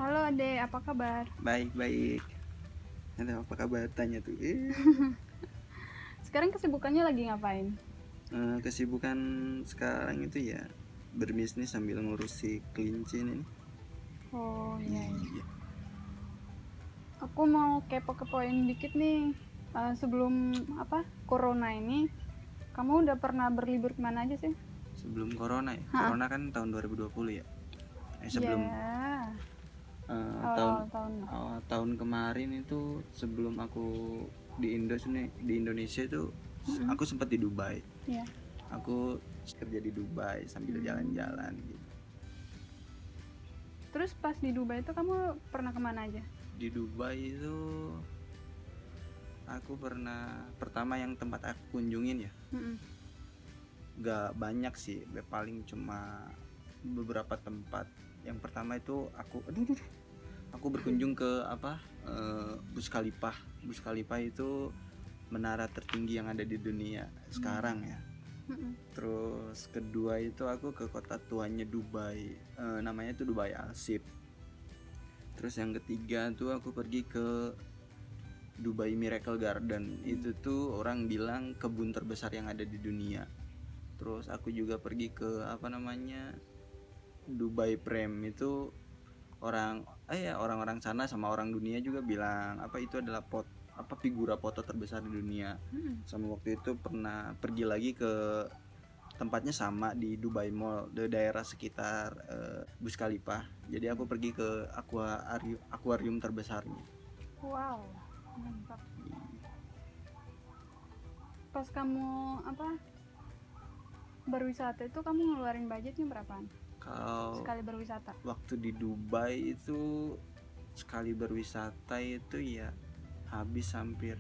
Halo Ade, apa kabar? Baik. Ada apa kabar tanya tuh? Sekarang kesibukannya lagi ngapain? Kesibukan sekarang itu ya berbisnis sambil ngurusi kelinci ini. Oh iya, iya. Iya. Aku mau kepo-kepoin dikit nih. Sebelum corona ini, kamu udah pernah berlibur kemana aja sih? Sebelum corona ya. Hah? Corona kan tahun 2020 ya. Sebelum Ya, tahun awal-awal tahun lah. awal tahun kemarin itu sebelum aku di Indonesia itu aku sempat di Dubai. Iya. Aku kerja di Dubai sambil jalan-jalan gitu. Terus pas di Dubai itu kamu pernah kemana aja? Di Dubai itu aku pernah pertama yang tempat aku kunjungin ya. Mm-mm. Gak banyak sih, paling cuma beberapa tempat. Yang pertama itu aku berkunjung ke Burj Khalifah. Burj Khalifah itu menara tertinggi yang ada di dunia sekarang ya. Mm-mm. Terus kedua itu aku ke kota tuanya Dubai, namanya itu Dubai Al Shib. Terus yang ketiga tuh aku pergi ke Dubai Miracle Garden. Itu tuh orang bilang kebun terbesar yang ada di dunia. Terus aku juga pergi ke Dubai Prem. Itu orang-orang sana sama orang dunia juga bilang itu adalah figura foto terbesar di dunia. Sama waktu itu pernah pergi lagi ke tempatnya sama di Dubai Mall, di daerah sekitar Burj Khalifah. Jadi aku pergi ke akuarium terbesarnya. Wow, mantap. Pas kamu berwisata itu kamu ngeluarin budgetnya berapaan? Kalau Sekali berwisata? waktu di Dubai itu sekali berwisata itu ya habis hampir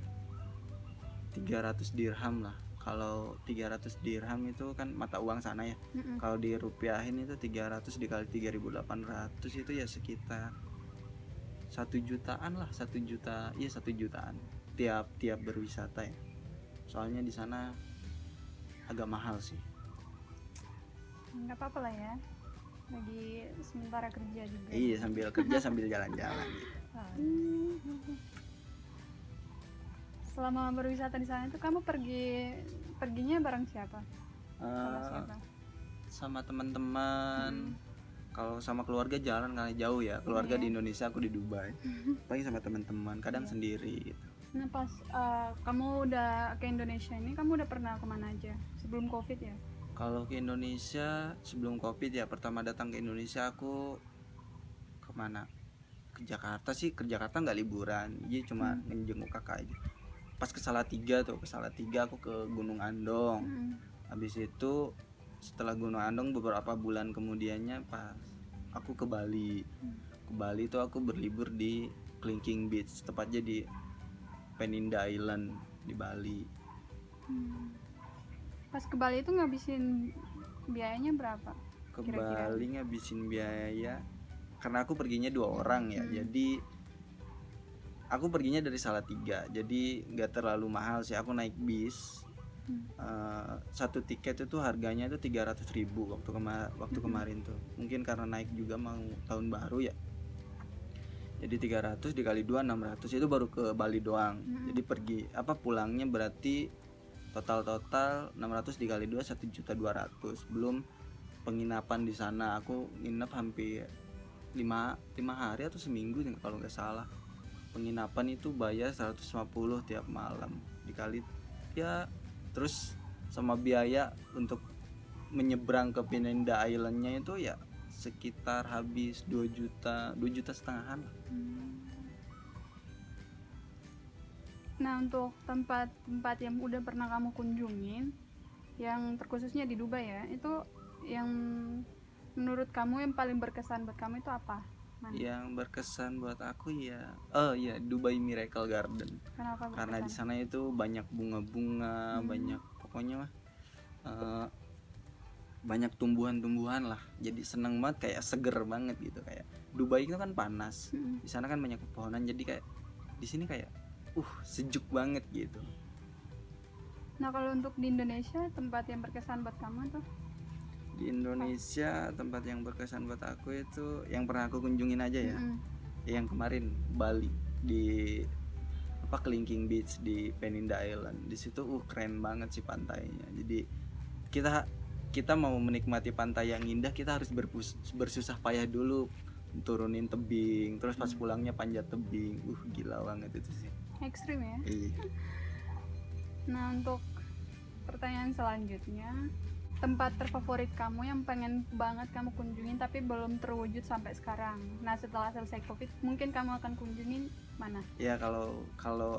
300 dirham lah. Kalau 300 dirham itu kan mata uang sana ya. Kalau dirupiahin itu 300 dikali 3.800 itu ya sekitar 1 jutaan lah, 1 juta, iya 1 jutaan tiap berwisata ya. Soalnya di sana agak mahal sih. Nggak apa-apa lah ya, lagi sementara kerja juga. Iya, sambil kerja sambil jalan-jalan gitu. Selama berwisata di sana itu kamu perginya bareng siapa? Sama siapa? Sama teman-teman. Kalau sama keluarga jalan karena jauh ya. Keluarga di Indonesia, aku di Dubai. Paling sama teman-teman, kadang sendiri gitu. Nah pas kamu udah ke Indonesia ini, kamu udah pernah kemana aja sebelum COVID ya? Kalau ke Indonesia sebelum COVID ya, pertama datang ke Indonesia aku kemana? Ke Jakarta sih. Ke Jakarta nggak liburan, jadi cuma ngejenguk kakak aja. Pas ke Salatiga aku ke Gunung Andong. Habis itu setelah Gunung Andong beberapa bulan kemudiannya pas aku ke Bali. Ke Bali itu aku berlibur di Clinking Beach, tepatnya di Peninda Island di Bali. Pas ke Bali itu ngabisin biayanya berapa? Ke Bali ngabisin biaya karena aku perginya 2 orang ya. Jadi aku perginya dari Salatiga, jadi nggak terlalu mahal sih. Aku naik bis. Satu tiket itu harganya itu 300.000 waktu kemarin tuh. Mungkin karena naik juga mau tahun baru ya. Jadi 300 dikali 2 600 itu baru ke Bali doang. Jadi pulangnya berarti total 600 dikali 2 1.200.000. Belum penginapan di sana. Aku nginep hampir 5 hari atau seminggu kalau nggak salah. Penginapan itu bayar 150 tiap malam dikali ya, terus sama biaya untuk menyeberang ke Peninda Islandnya itu ya sekitar habis 2 juta setengahan. Nah untuk tempat-tempat yang udah pernah kamu kunjungin, yang terkhususnya di Dubai ya, itu yang menurut kamu yang paling berkesan buat kamu itu apa? Mana? Yang berkesan buat aku ya Dubai Miracle Garden. Kenapa berkesan? Karena di sana itu banyak bunga-bunga, banyak pokoknya banyak tumbuhan-tumbuhan lah. Jadi seneng banget, kayak seger banget gitu. Kayak Dubai itu kan panas, di sana kan banyak pepohonan, jadi kayak di sini kayak sejuk banget gitu. Nah kalau untuk di Indonesia tempat yang berkesan buat kamu tuh? Di Di Indonesia tempat yang berkesan buat aku itu yang pernah aku kunjungin aja ya. Yang kemarin Bali di Kelingking Beach di Peninda Island. Di situ keren banget sih pantainya. Jadi kita mau menikmati pantai yang indah, kita harus bersusah payah dulu turunin tebing, terus pas pulangnya panjat tebing. Gila banget itu sih. Ekstrim ya. Iya. Nah, untuk pertanyaan selanjutnya, tempat terfavorit kamu yang pengen banget kamu kunjungin tapi belum terwujud sampai sekarang. Nah, setelah selesai Covid, mungkin kamu akan kunjungin mana? Ya kalau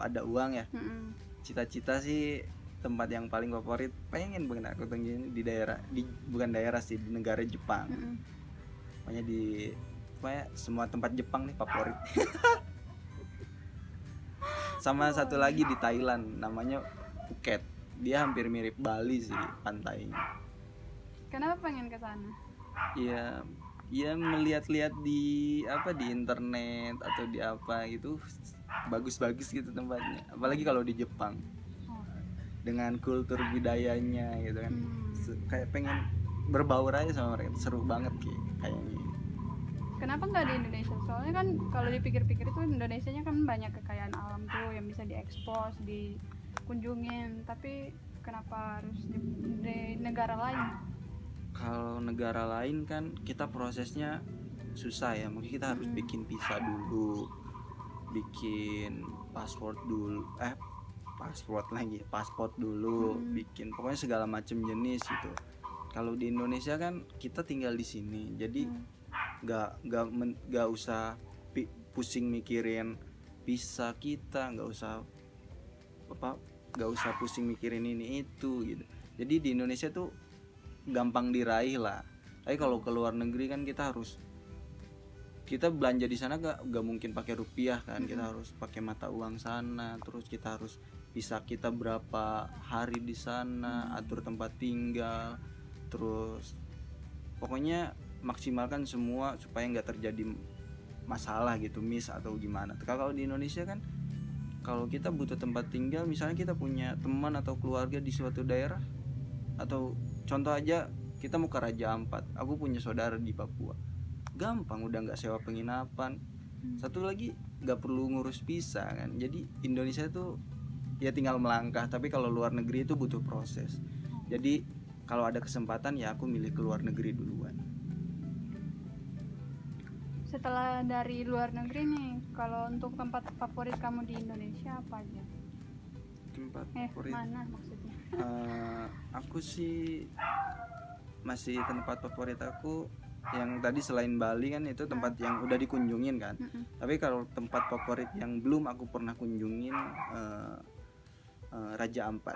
ada uang ya. Cita-cita sih tempat yang paling favorit pengen banget aku kunjungin di bukan daerah sih, di negara Jepang. Pokoknya semua tempat Jepang nih favorit. Sama satu lagi di Thailand namanya Phuket. Dia hampir mirip Bali sih pantainya. Kenapa pengen ke sana? Ya melihat-lihat di internet atau di apa gitu, bagus-bagus gitu tempatnya. Apalagi kalau di Jepang. Dengan kultur budayanya gitu kan. Kayak pengen berbaur aja sama mereka. Seru banget kayaknya. Kenapa nggak di Indonesia? Soalnya kan kalau dipikir-pikir itu Indonesianya kan banyak kekayaan alam tuh yang bisa diekspos, dikunjungin. Tapi kenapa harus di negara lain? Kalau negara lain kan kita prosesnya susah ya. Mungkin kita harus bikin visa dulu, bikin paspor dulu, bikin pokoknya segala macam jenis gitu. Kalau di Indonesia kan kita tinggal di sini, jadi nggak usah pusing mikirin visa kita, nggak usah pusing mikirin ini itu gitu. Jadi di Indonesia tuh gampang diraih lah. Tapi kalau ke luar negeri kan kita belanja di sana gak mungkin pakai rupiah kan. Kita harus pakai mata uang sana, terus kita harus visa kita berapa hari di sana, atur tempat tinggal, terus pokoknya maksimalkan semua supaya nggak terjadi masalah gitu, miss atau gimana. Kalau di Indonesia kan kalau kita butuh tempat tinggal, misalnya kita punya teman atau keluarga di suatu daerah, atau contoh aja kita mau ke Raja Ampat, aku punya saudara di Papua, gampang udah nggak sewa penginapan, satu lagi nggak perlu ngurus visa kan. Jadi Indonesia tuh ya tinggal melangkah, tapi kalau luar negeri itu butuh proses. Jadi kalau ada kesempatan ya aku milih ke luar negeri duluan. Setelah dari luar negeri nih, kalau untuk tempat favorit kamu di Indonesia apa aja? Tempat favorit mana maksudnya? Aku sih masih tempat favorit aku yang tadi selain Bali kan itu tempat yang udah dikunjungin kan. Tapi kalau tempat favorit yang belum aku pernah kunjungin Raja Ampat.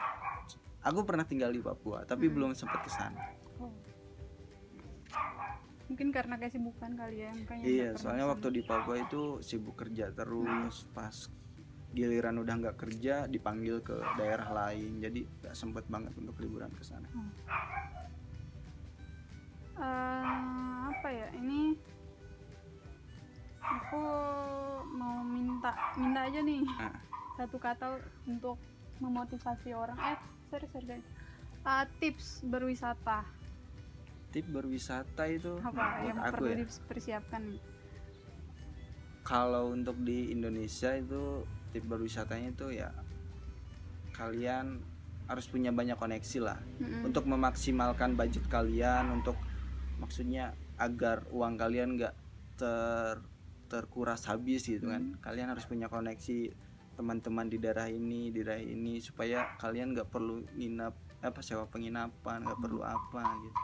Aku pernah tinggal di Papua tapi belum sempat ke sana. Mungkin karena kesibukan kali ya, makanya. Iya, soalnya waktu di Papua itu sibuk kerja terus, pas giliran udah nggak kerja dipanggil ke daerah lain, jadi nggak sempet banget untuk liburan ke sana. Apa ya, ini aku mau minta aja nih satu kata untuk memotivasi orang. Sorry. Tips berwisata. Tips berwisata itu apa yang perlu ya, dipersiapkan? Kalau untuk di Indonesia itu tips berwisatanya itu ya kalian harus punya banyak koneksi lah untuk memaksimalkan budget kalian, untuk maksudnya agar uang kalian nggak terkuras habis gitu kan. Kalian harus punya koneksi teman-teman di daerah ini supaya kalian nggak perlu sewa penginapan, nggak perlu apa gitu.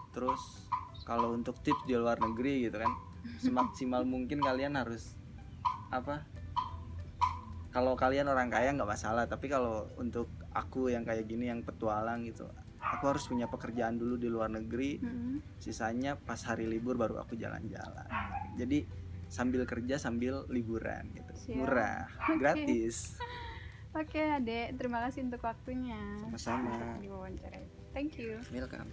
Terus kalau untuk tips di luar negeri gitu kan, semaksimal mungkin kalian harus kalau kalian orang kaya nggak masalah, tapi kalau untuk aku yang kayak gini yang petualang gitu, aku harus punya pekerjaan dulu di luar negeri. Sisanya pas hari libur baru aku jalan-jalan. Jadi sambil kerja sambil liburan gitu. Siap. Murah, gratis. Oke, Adek, terima kasih untuk waktunya. Sama-sama. Diwawancara. Thank you. Welcome.